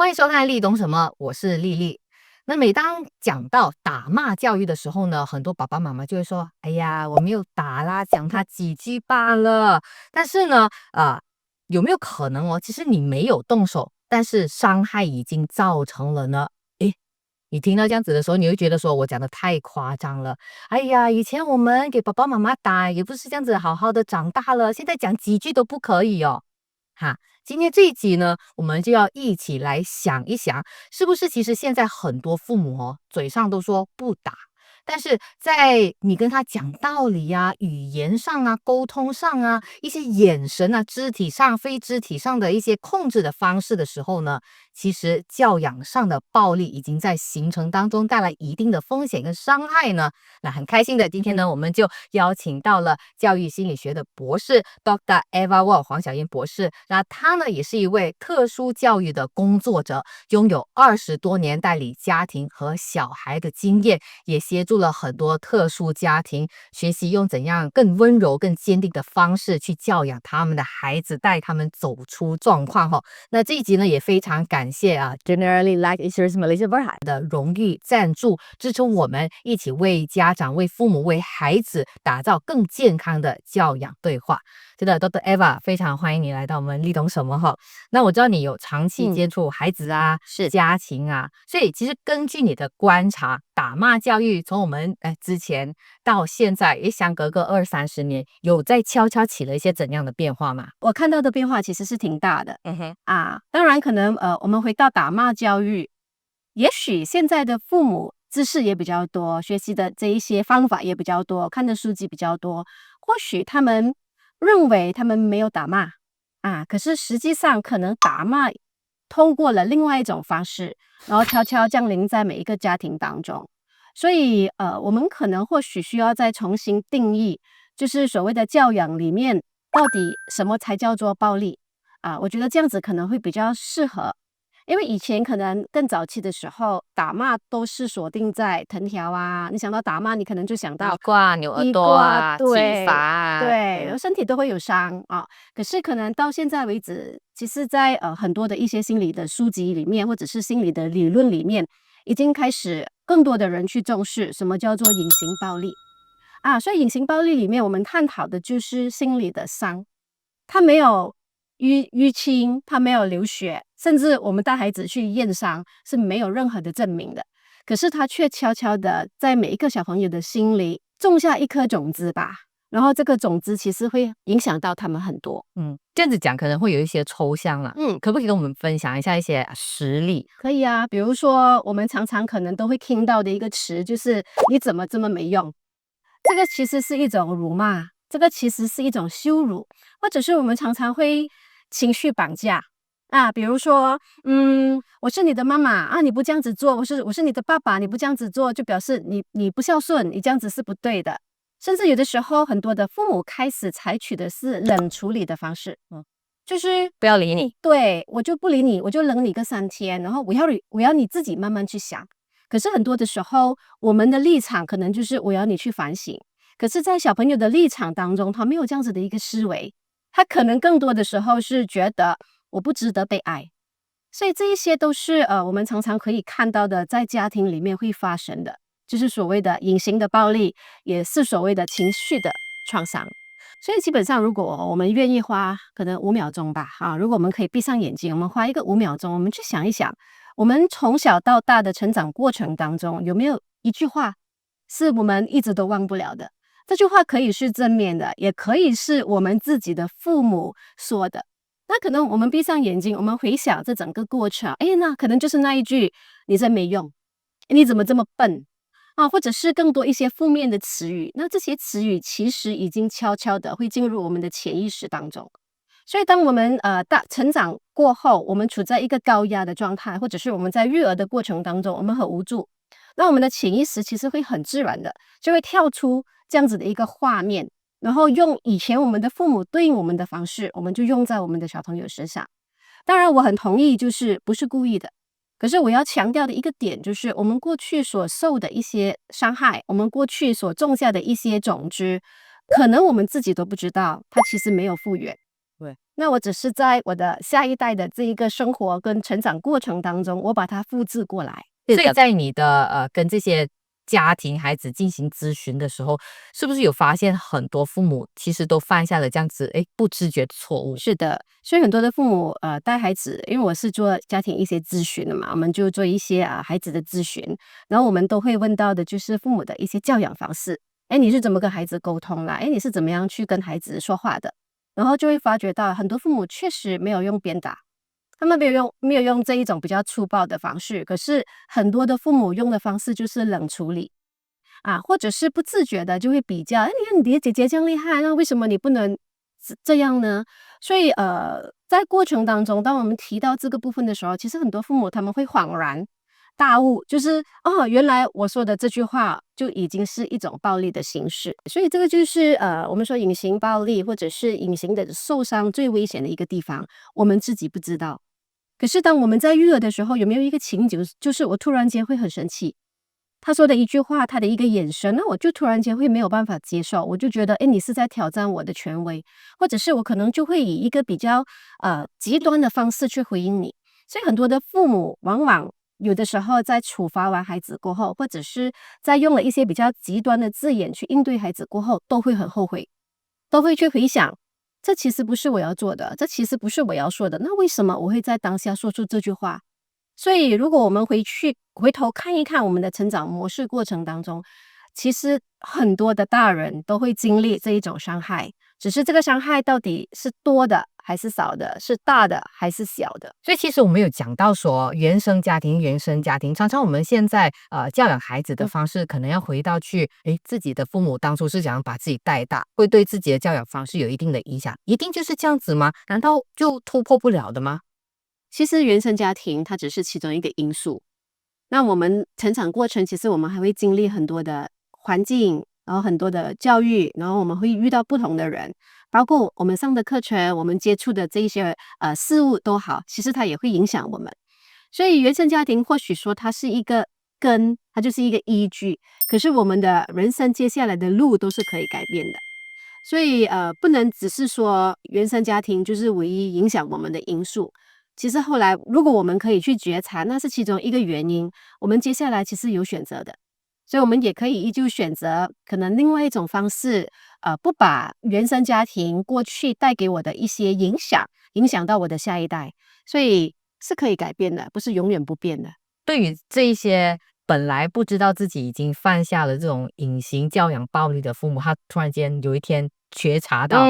欢迎收看《立懂什么》，我是丽丽。那每当讲到打骂教育的时候呢，很多爸爸妈妈就会说：“哎呀，我没有打啦，讲他几句罢了。”但是呢，有没有可能哦？其实你没有动手，但是伤害已经造成了呢？诶，你听到这样子的时候，你会觉得说我讲的太夸张了。哎呀，以前我们给爸爸妈妈打，也不是这样子好好的长大了，现在讲几句都不可以哦。哈，今天这一集呢，我们就要一起来想一想，是不是其实现在很多父母哦，嘴上都说不打，但是在你跟他讲道理呀、语言上啊、沟通上啊、一些眼神啊、肢体上、非肢体上的一些控制的方式的时候呢，其实教养上的暴力已经在形成当中带来一定的风险跟伤害呢。那很开心的，今天呢，我们就邀请到了教育心理学的博士 Dr. Eva Wong 黄小燕博士。那她呢，也是一位特殊教育的工作者，拥有20多年带领家庭和小孩的经验，也协助了很多特殊家庭学习用怎样更温柔、更坚定的方式去教养他们的孩子，带他们走出状况哈。那这一集呢，也非常感谢Generally Life Insurance Malaysia Berhad 的荣誉赞助，支持我们一起为家长、为父母、为孩子打造更健康的教养对话。真的 Dr. Eva 非常欢迎你来到我们立懂什么哈。那我知道你有长期接触孩子啊、是家庭啊，所以其实根据你的观察，打骂教育从我们之前到现在也相隔个20-30年，有在悄悄起了一些怎样的变化吗？我看到的变化其实是挺大的。当然可能我们回到打骂教育，也许现在的父母知识也比较多，学习的这一些方法也比较多，看的书籍比较多，或许他们认为他们没有打骂可是实际上可能打骂通过了另外一种方式，然后悄悄降临在每一个家庭当中。所以我们可能或许需要再重新定义，就是所谓的教养里面到底什么才叫做暴力我觉得这样子可能会比较适合。因为以前可能更早期的时候，打骂都是锁定在藤条你想到打骂，你可能就想到一挂扭耳朵体罚对，身体都会有伤可是可能到现在为止，其实在很多的一些心理的书籍里面，或者是心理的理论里面，已经开始更多的人去重视什么叫做隐形暴力所以隐形暴力里面，我们探讨的就是心理的伤，它没有淤青，它没有流血，甚至我们带孩子去验伤是没有任何的证明的，可是它却悄悄的在每一个小朋友的心里种下一颗种子吧，然后这个种子其实会影响到他们很多。这样子讲可能会有一些抽象了。可不可以跟我们分享一下一些实例？可以比如说我们常常可能都会听到的一个词就是你怎么这么没用，这个其实是一种辱骂，这个其实是一种羞辱，或者是我们常常会情绪绑架比如说我是你的妈妈你不这样子做，我是你的爸爸，你不这样子做就表示你不孝顺，你这样子是不对的。甚至有的时候很多的父母开始采取的是冷处理的方式就是不要理你。对，我就不理你，我就冷你个3天，然后我要你自己慢慢去想。可是很多的时候，我们的立场可能就是我要你去反省。可是在小朋友的立场当中，他没有这样子的一个思维，他可能更多的时候是觉得我不值得被爱。所以这一些都是我们常常可以看到的，在家庭里面会发生的，就是所谓的隐形的暴力，也是所谓的情绪的创伤。所以基本上如果我们愿意花可能5秒钟吧如果我们可以闭上眼睛，我们花一个5秒钟，我们去想一想，我们从小到大的成长过程当中，有没有一句话是我们一直都忘不了的？这句话可以是正面的，也可以是我们自己的父母说的。那可能我们闭上眼睛，我们回想这整个过程那可能就是那一句你真没用，你怎么这么笨或者是更多一些负面的词语，那这些词语其实已经悄悄的会进入我们的潜意识当中。所以当我们成长过后，我们处在一个高压的状态，或者是我们在育儿的过程当中，我们很无助，那我们的潜意识其实会很自然的就会跳出这样子的一个画面，然后用以前我们的父母对应我们的方式，我们就用在我们的小朋友身上。当然我很同意，就是不是故意的，可是我要强调的一个点就是，我们过去所受的一些伤害，我们过去所种下的一些种子，可能我们自己都不知道，它其实没有复原。对，那我只是在我的下一代的这一个生活跟成长过程当中，我把它复制过来。所以在你的跟这些家庭孩子进行咨询的时候，是不是有发现很多父母其实都犯下了这样子不自觉的错误？是的，所以很多的父母带孩子，因为我是做家庭一些咨询的嘛，我们就做一些孩子的咨询，然后我们都会问到的就是父母的一些教养方式。哎，你是怎么跟孩子沟通啦？哎，你是怎么样去跟孩子说话的？然后就会发觉到很多父母确实没有用鞭打，他们没有用这一种比较粗暴的方式，可是很多的父母用的方式就是冷处理。或者是不自觉的就会比较，哎，你看你的姐姐这样厉害，那为什么你不能这样呢？所以在过程当中，当我们提到这个部分的时候，其实很多父母他们会恍然大悟，就是原来我说的这句话就已经是一种暴力的形式。所以这个就是我们说隐形暴力或者是隐形的受伤最危险的一个地方，我们自己不知道。可是当我们在育儿的时候，有没有一个情景，就是我突然间会很生气？他说的一句话，他的一个眼神，那我就突然间会没有办法接受，我就觉得，哎，你是在挑战我的权威，或者是我可能就会以一个比较极端的方式去回应你。所以很多的父母往往有的时候在处罚完孩子过后，或者是在用了一些比较极端的字眼去应对孩子过后，都会很后悔，都会去回想，这其实不是我要做的，这其实不是我要说的，那为什么我会在当下说出这句话？所以，如果我们回头看一看我们的成长模式过程当中，其实很多的大人都会经历这一种伤害，只是这个伤害到底是多的还是少的，是大的还是小的。所以其实我们有讲到说原生家庭，常常我们现在教养孩子的方式，可能要回到去，自己的父母当初是怎样把自己带大，会对自己的教养方式有一定的影响，一定就是这样子吗？难道就突破不了的吗？其实原生家庭它只是其中一个因素，那我们成长过程，其实我们还会经历很多的环境，然后很多的教育，然后我们会遇到不同的人，包括我们上的课程，我们接触的这一些事物都好，其实它也会影响我们。所以原生家庭或许说它是一个根，它就是一个依据，可是我们的人生接下来的路都是可以改变的。所以不能只是说原生家庭就是唯一影响我们的因素。其实后来，如果我们可以去觉察，那是其中一个原因。我们接下来其实有选择的，所以我们也可以依旧选择可能另外一种方式，不把原生家庭过去带给我的一些影响到我的下一代，所以是可以改变的，不是永远不变的。对于这一些本来不知道自己已经犯下了这种隐形教养暴力的父母，他突然间有一天觉察到，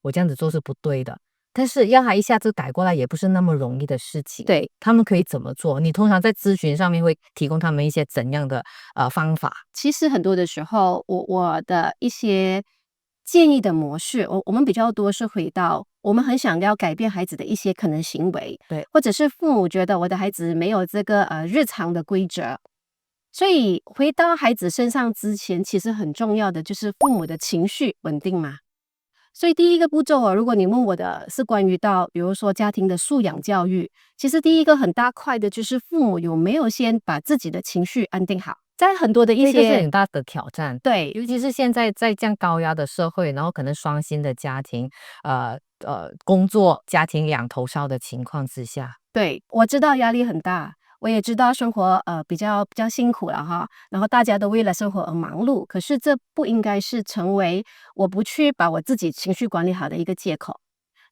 我这样子做是不对的，但是要他一下子改过来也不是那么容易的事情。对，他们可以怎么做？你通常在咨询上面会提供他们一些怎样的方法？其实很多的时候，我的一些建议的模式，我们比较多是回到我们很想要改变孩子的一些可能行为，对，或者是父母觉得我的孩子没有这个日常的规则，所以回到孩子身上之前，其实很重要的就是父母的情绪稳定嘛。所以第一个步骤如果你问我的是关于到比如说家庭的素养教育，其实第一个很大块的就是父母有没有先把自己的情绪安定好。在很多的一这个是些很大的挑战，对，尤其是现在在这样高压的社会，然后可能双薪的家庭，工作家庭两头烧的情况之下，对，我知道压力很大，我也知道生活比较辛苦了哈，然后大家都为了生活而忙碌，可是这不应该是成为我不去把我自己情绪管理好的一个借口。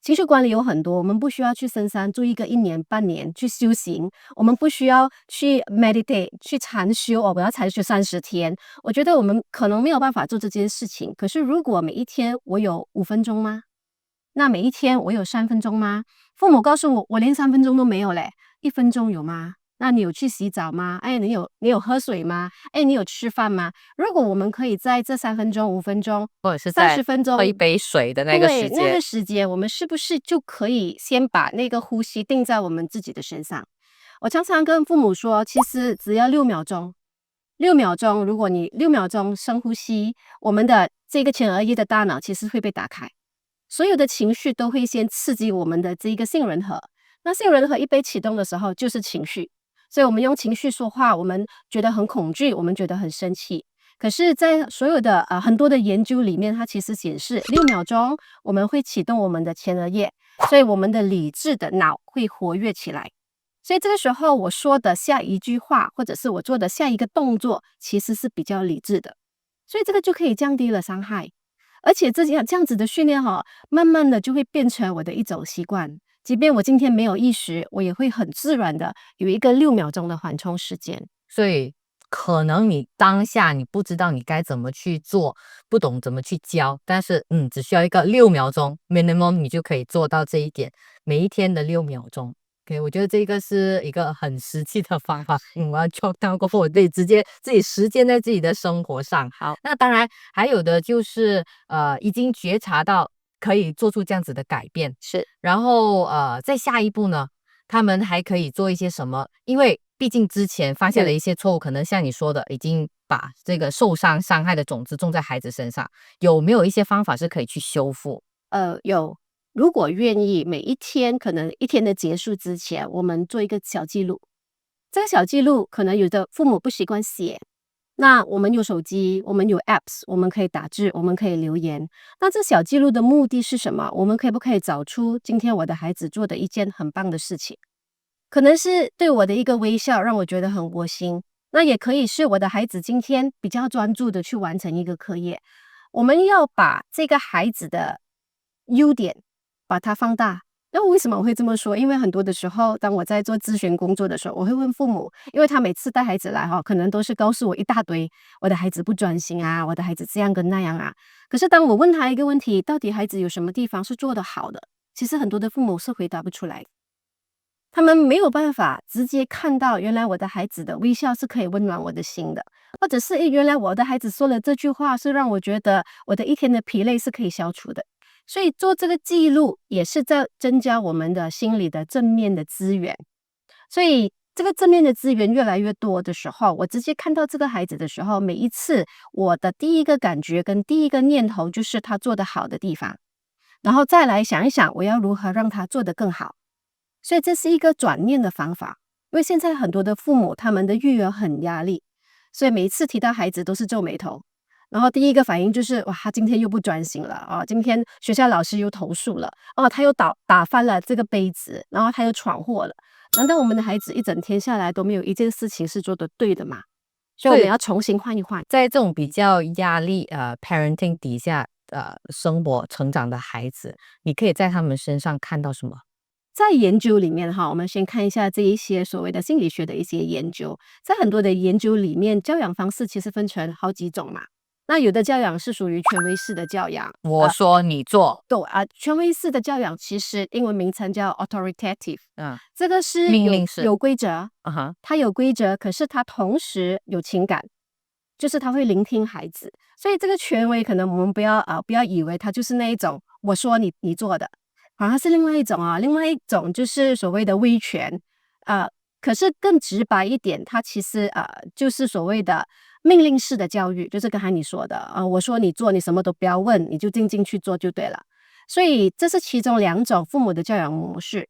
情绪管理有很多，我们不需要去深山住一个1年半年去修行，我们不需要去 meditate 去禅修我要禅修30天。我觉得我们可能没有办法做这件事情，可是如果每一天我有5分钟吗？那每一天我有3分钟吗？父母告诉我，我连3分钟都没有嘞，1分钟有吗？那你有去洗澡吗？哎，你有喝水吗？哎，你有吃饭吗？如果我们可以在这3分钟、5分钟、或者是在30分钟喝一杯水的那个时对，那间，个时间，我们是不是就可以先把那个呼吸定在我们自己的身上？我常常跟父母说，其实只要6秒钟，六秒钟，如果你6秒钟深呼吸，我们的这个前额叶的大脑其实会被打开，所有的情绪都会先刺激我们的这个杏仁核。那杏仁核一被启动的时候，就是情绪，所以我们用情绪说话，我们觉得很恐惧，我们觉得很生气。可是在所有的很多的研究里面，它其实显示6秒钟我们会启动我们的前额叶，所以我们的理智的脑会活跃起来。所以这个时候我说的下一句话，或者是我做的下一个动作，其实是比较理智的，所以这个就可以降低了伤害。而且这样子的训练慢慢的就会变成我的一种习惯。即便我今天没有意识，我也会很自然的有一个6秒钟的缓冲时间。所以可能你当下你不知道你该怎么去做，不懂怎么去教，但是只需要一个6秒钟 minimum， 你就可以做到这一点，每一天的6秒钟。OK， 我觉得这个是一个很实际的方法。我要做到过后，我可以直接自己实践在自己的生活上。好，那当然还有的就是已经觉察到可以做出这样子的改变，是然后在下一步呢，他们还可以做一些什么？因为毕竟之前犯下的一些错误，可能像你说的，已经把这个伤害的种子种在孩子身上，有没有一些方法是可以去修复？有。如果愿意，每一天可能一天的结束之前，我们做一个小记录。这个小记录可能有的父母不习惯写，那我们有手机，我们有 apps， 我们可以打字，我们可以留言。那这小记录的目的是什么？我们可不可以找出今天我的孩子做的一件很棒的事情？可能是对我的一个微笑，让我觉得很窝心。那也可以是我的孩子今天比较专注的去完成一个课业。我们要把这个孩子的优点把它放大。那为什么我会这么说？因为很多的时候，当我在做咨询工作的时候，我会问父母，因为他每次带孩子来可能都是告诉我一大堆，我的孩子不专心啊，我的孩子这样跟那样啊。可是当我问他一个问题，到底孩子有什么地方是做得好的？其实很多的父母是回答不出来的。他们没有办法直接看到，原来我的孩子的微笑是可以温暖我的心的，或者是原来我的孩子说了这句话，是让我觉得我的一天的疲累是可以消除的。所以做这个记录也是在增加我们的心理的正面的资源。所以这个正面的资源越来越多的时候，我直接看到这个孩子的时候，每一次我的第一个感觉跟第一个念头就是他做得好的地方，然后再来想一想我要如何让他做得更好。所以这是一个转念的方法。因为现在很多的父母他们的育儿很压力，所以每一次提到孩子都是皱眉头，然后第一个反应就是哇，他今天又不专心了今天学校老师又投诉了他又打翻了这个杯子，然后他又闯祸了。难道我们的孩子一整天下来都没有一件事情是做得对的吗？所以我们要重新换一换。在这种比较压力parenting 底下生活成长的孩子，你可以在他们身上看到什么？在研究里面我们先看一下这一些所谓的心理学的一些研究。在很多的研究里面，教养方式其实分成好几种嘛。那有的教养是属于权威式的教养，我说你做，对权威式的教养其实英文名称叫 authoritative，这个是命令式有规则，它有规则，可是它同时有情感，就是他会聆听孩子。所以这个权威可能我们不要以为它就是那一种我说你做的，好像是另外一种另外一种就是所谓的威权可是更直白一点，它其实就是所谓的命令式的教育，就是刚才你说的我说你做，你什么都不要问，你就静静去做就对了。所以这是其中2种父母的教养模式。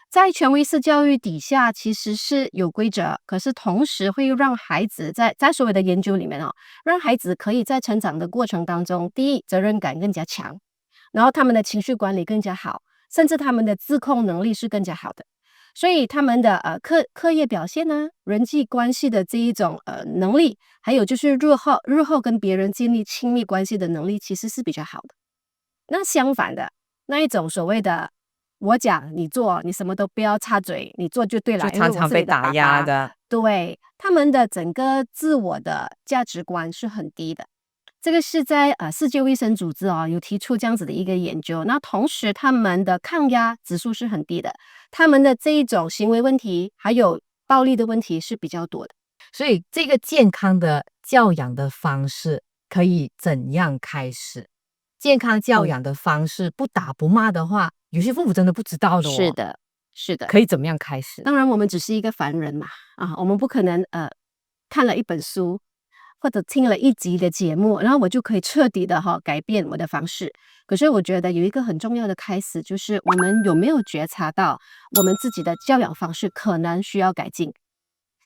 在权威式教育底下，其实是有规则，可是同时会让孩子在所谓的研究里面让孩子可以在成长的过程当中，第一，责任感更加强，然后他们的情绪管理更加好，甚至他们的自控能力是更加好的。所以他们的课业表现人际关系的这一种能力，还有就是日后跟别人建立亲密关系的能力，其实是比较好的。那相反的那一种所谓的我讲你做，你什么都不要插嘴，你做就对了，就常常被打压的。对，他们的整个自我的价值观是很低的。这个是在世界卫生组织有提出这样子的一个研究。那同时他们的抗压指数是很低的，他们的这一种行为问题还有暴力的问题是比较多的。所以这个健康的教养的方式可以怎样开始？健康教养的方式不打不骂的话，有些父母真的不知道的是的，是的。可以怎么样开始？当然我们只是一个凡人嘛我们不可能看了一本书或者听了一集的节目，然后我就可以彻底的改变我的方式。可是我觉得有一个很重要的开始，就是我们有没有觉察到我们自己的教养方式可能需要改进，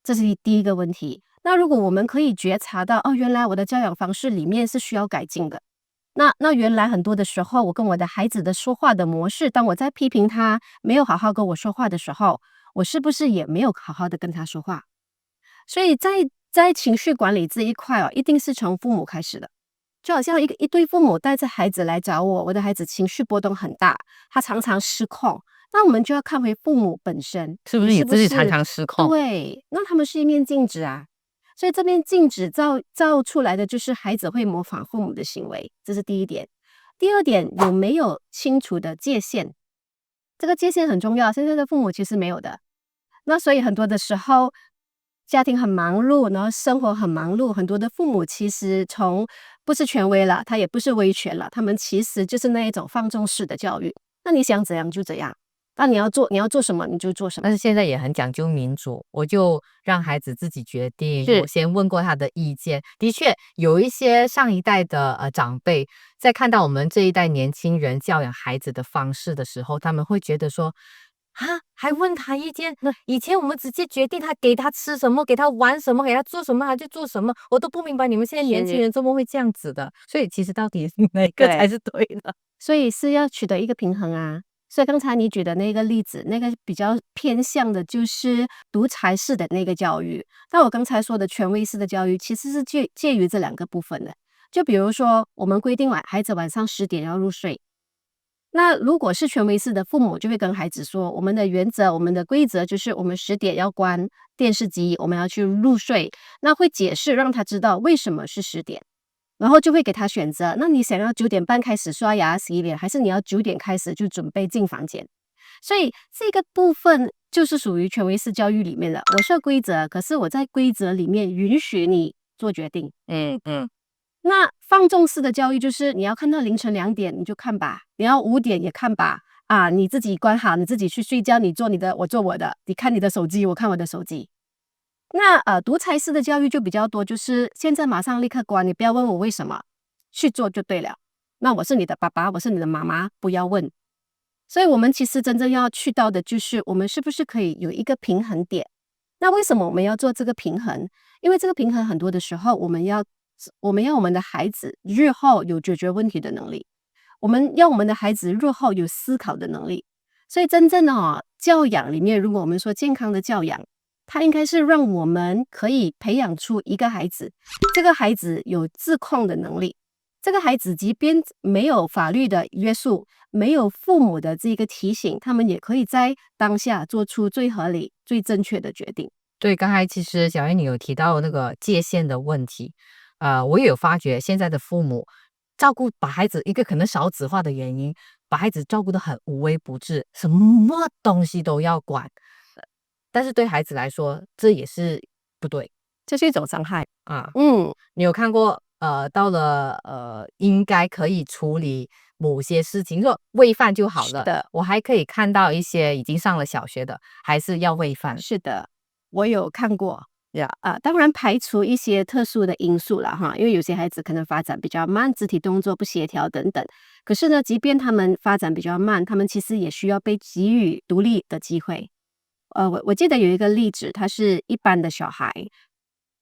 这是第一个问题。那如果我们可以觉察到，哦，原来我的教养方式里面是需要改进的。那原来很多的时候，我跟我的孩子的说话的模式，当我在批评他没有好好跟我说话的时候，我是不是也没有好好的跟他说话？所以在情绪管理这一块哦，一定是从父母开始的。就好像一对父母带着孩子来找我，我的孩子情绪波动很大，他常常失控，那我们就要看回父母本身，是不是你是不你自己常是常失控？对，那他们是一面镜子啊。所以这面镜子照出来的就是孩子会模仿父母的行为，这是第一点。第二点，有没有清楚的界限？这个界限很重要，现在的父母其实没有的。那所以很多的时候，家庭很忙碌，然后生活很忙碌，很多的父母其实从不是权威了，他也不是威权了，他们其实就是那一种放纵式的教育。那你想怎样就怎样，那你要做什么你就做什么。但是现在也很讲究民主，我就让孩子自己决定。是我先问过他的意见，的确有一些上一代的长辈，在看到我们这一代年轻人教养孩子的方式的时候，他们会觉得说，啊，还问他意见？那以前我们直接决定他给他吃什么，给他玩什么，给他做什么他就做什么，我都不明白你们现在年轻人怎么会这样子的。所以其实到底哪个对才是对的？所以是要取得一个平衡啊。所以刚才你举的那个例子，那个比较偏向的就是独裁式的那个教育。但我刚才说的权威式的教育，其实是介于这两个部分的。就比如说，我们规定孩子晚上10点要入睡，那如果是权威式的父母，就会跟孩子说，我们的原则、我们的规则就是我们10点要关电视机，我们要去入睡。那会解释让他知道为什么是10点。然后就会给他选择，那你想要9点半开始刷牙洗脸，还是你要9点开始就准备进房间？所以这个部分就是属于权威式教育里面的。我设规则，可是我在规则里面允许你做决定。嗯。那放纵式的教育就是你要看到凌晨2点你就看吧，你要5点也看吧。啊，你自己关好，你自己去睡觉，你做你的，我做我的，你看你的手机，我看我的手机。那独裁式的教育就比较多，就是现在马上立刻关，你不要问我为什么，去做就对了。那我是你的爸爸，我是你的妈妈，不要问。所以我们其实真正要去到的就是，我们是不是可以有一个平衡点？那为什么我们要做这个平衡？因为这个平衡很多的时候，我们要我们的孩子日后有解决问题的能力，我们要我们的孩子日后有思考的能力。所以真正的教养里面，如果我们说健康的教养，它应该是让我们可以培养出一个孩子，这个孩子有自控的能力，这个孩子即便没有法律的约束，没有父母的这个提醒，他们也可以在当下做出最合理、最正确的决定。对，刚才其实小燕你有提到那个界限的问题，我也有发觉现在的父母把孩子一个可能少子化的原因，把孩子照顾得很无微不至，什么东西都要管，但是对孩子来说，这也是不对这是一种伤害。啊。嗯，你有看过到了应该可以处理某些事情，说喂饭就好了。是的，我还可以看到一些已经上了小学的，还是要喂饭。是的，我有看过。当然排除一些特殊的因素了哈，因为有些孩子可能发展比较慢，肢体动作不协调等等。可是呢，即便他们发展比较慢，他们其实也需要被给予独立的机会。我记得有一个例子，他是一般的小孩，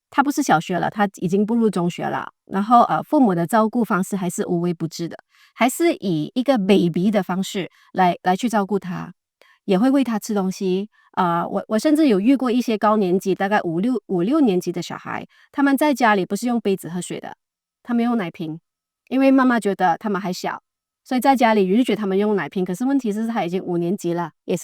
他不是小学了，他已经步入中学了。然后父母的照顾方式还是无微不至的，还是以一个 baby 的方式来去照顾他，也会喂他吃东西。我甚至有遇过一些高年级，大概五六年级的小孩，他们在家里不是用杯子喝水的，他们用奶瓶，因为妈妈觉得他们还小，所以在家里允许他们用奶瓶。可是问题是他已经5年级了，也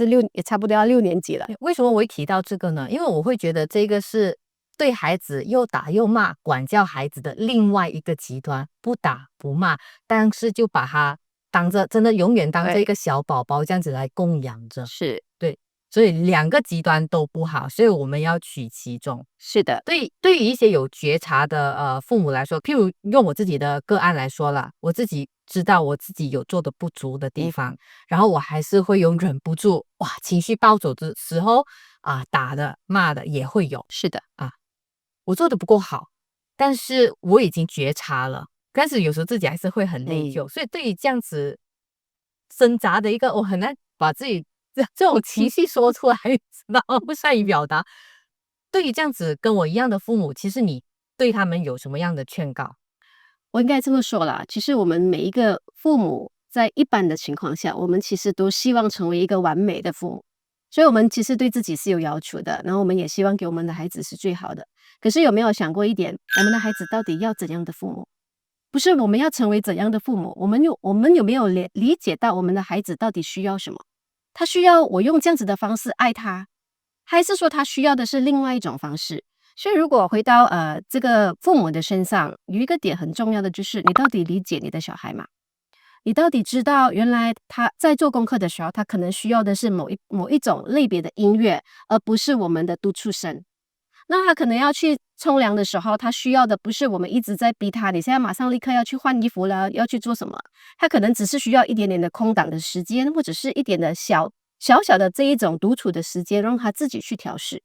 差不多要6年级了。为什么我会提到这个呢？因为我会觉得这个是对孩子又打又骂、管教孩子的另外一个极端，不打不骂，但是就把他当着真的永远当着一个小宝宝这样子来供养着。是对，所以两个极端都不好，所以我们要取其中。是的，对于一些有觉察的父母来说，譬如用我自己的个案来说啦，我自己知道我自己有做的不足的地方，然后我还是会有忍不住情绪暴走的时候打的骂的也会有。是的，我做的不够好，但是我已经觉察了，但是有时候自己还是会很内疚，所以对于这样子挣扎的一个，我很难把自己这种情绪说出来，知道吗不善于表达。对于这样子跟我一样的父母，其实你对他们有什么样的劝告？我应该这么说啦，其实我们每一个父母在一般的情况下，我们其实都希望成为一个完美的父母，所以我们其实对自己是有要求的，然后我们也希望给我们的孩子是最好的。可是有没有想过一点，我们的孩子到底要怎样的父母？不是我们要成为怎样的父母，我们有没有理解到我们的孩子到底需要什么？他需要我用这样子的方式爱他，还是说他需要的是另外一种方式？所以如果回到这个父母的身上，有一个点很重要的就是你到底理解你的小孩吗？你到底知道原来他在做功课的时候，他可能需要的是某一种类别的音乐，而不是我们的督促声。那他可能要去冲凉的时候，他需要的不是我们一直在逼他，你现在马上立刻要去换衣服了，要去做什么？他可能只是需要一点点的空档的时间，或者是一点的小小的这一种独处的时间，让他自己去调试。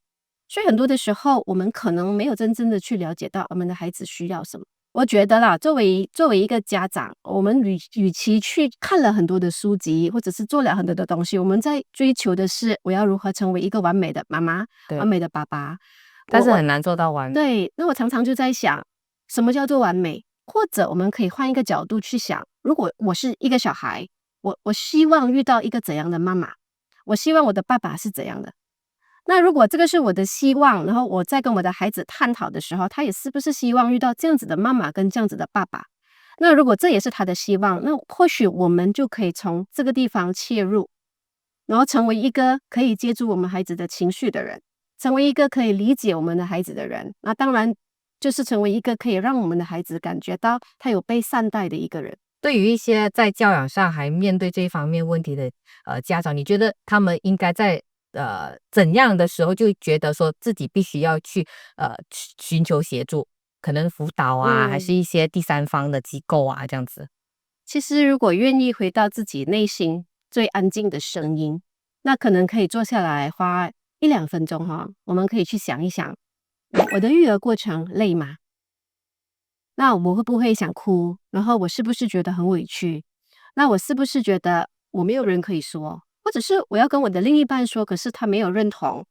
所以很多的时候，我们可能没有真正的去了解到我们的孩子需要什么。我觉得啦，作为一个家长，我们与其去看了很多的书籍，或者是做了很多的东西，我们在追求的是我要如何成为一个完美的妈妈、完对，美的爸爸。我但是很难做到完美。对，那我常常就在想，什么叫做完美？或者我们可以换一个角度去想，如果我是一个小孩，我希望遇到一个怎样的妈妈？我希望我的爸爸是怎样的？那如果这个是我的希望，然后我在跟我的孩子探讨的时候，他也是不是希望遇到这样子的妈妈跟这样子的爸爸？那如果这也是他的希望，那或许我们就可以从这个地方切入，然后成为一个可以接住我们孩子的情绪的人，成为一个可以理解我们的孩子的人。那当然就是成为一个可以让我们的孩子感觉到他有被善待的一个人。对于一些在教养上还面对这一方面问题的家长，你觉得他们应该在怎样的时候就觉得说自己必须要去寻求协助，可能辅导啊，还是嗯，一些第三方的机构啊这样子？其实如果愿意回到自己内心最安静的声音，那可能可以坐下来花1-2分钟哈，我们可以去想一想，我的育儿过程累吗？那我会不会想哭？然后我是不是觉得很委屈？那我是不是觉得我没有人可以说，或者是我要跟我的另一半说，可是他没有认同，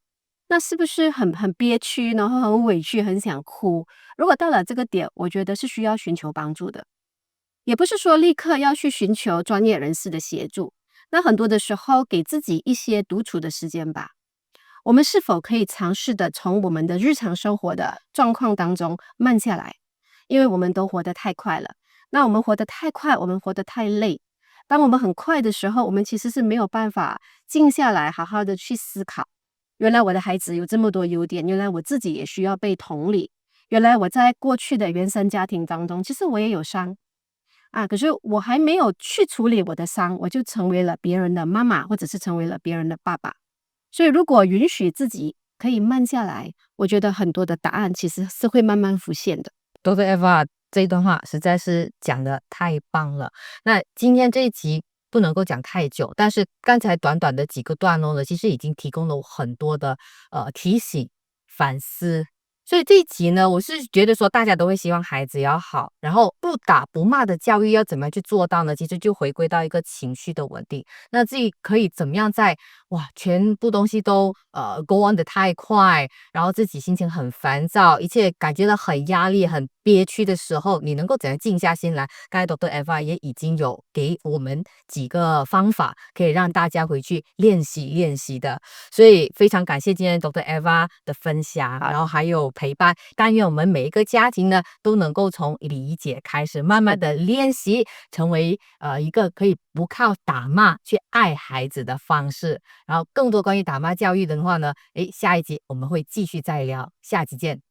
那是不是很憋屈，然后很委屈，很想哭？如果到了这个点，我觉得是需要寻求帮助的，也不是说立刻要去寻求专业人士的协助。那很多的时候，给自己一些独处的时间吧。我们是否可以尝试的从我们的日常生活的状况当中慢下来？因为我们都活得太快了。那我们活得太快，我们活得太累。当我们很快的时候，我们其实是没有办法静下来，好好的去思考。原来我的孩子有这么多优点，原来我自己也需要被同理。原来我在过去的原生家庭当中，其实我也有伤啊，可是我还没有去处理我的伤，我就成为了别人的妈妈，或者是成为了别人的爸爸。所以如果允许自己可以慢下来，我觉得很多的答案其实是会慢慢浮现的。Dr. Eva 这一段话实在是讲的太棒了。那今天这一集不能够讲太久，但是刚才短短的几个段落呢，其实已经提供了我很多的提醒、反思。所以这一集呢，我是觉得说大家都会希望孩子要好，然后不打不骂的教育要怎么样去做到呢？其实就回归到一个情绪的稳定。那自己可以怎么样在全部东西都go on 的太快，然后自己心情很烦躁，一切感觉到很压力、很憋屈的时候，你能够怎样静下心来？刚才 Dr. Eva 也已经有给我们几个方法，可以让大家回去练习练习的。所以非常感谢今天 Dr. Eva 的分享，然后还有陪伴。但愿我们每一个家庭呢，都能够从理解开始，慢慢的练习，成为一个可以不靠打骂去爱孩子的方式。然后更多关于打骂教育的话呢，下一集我们会继续再聊，下集见。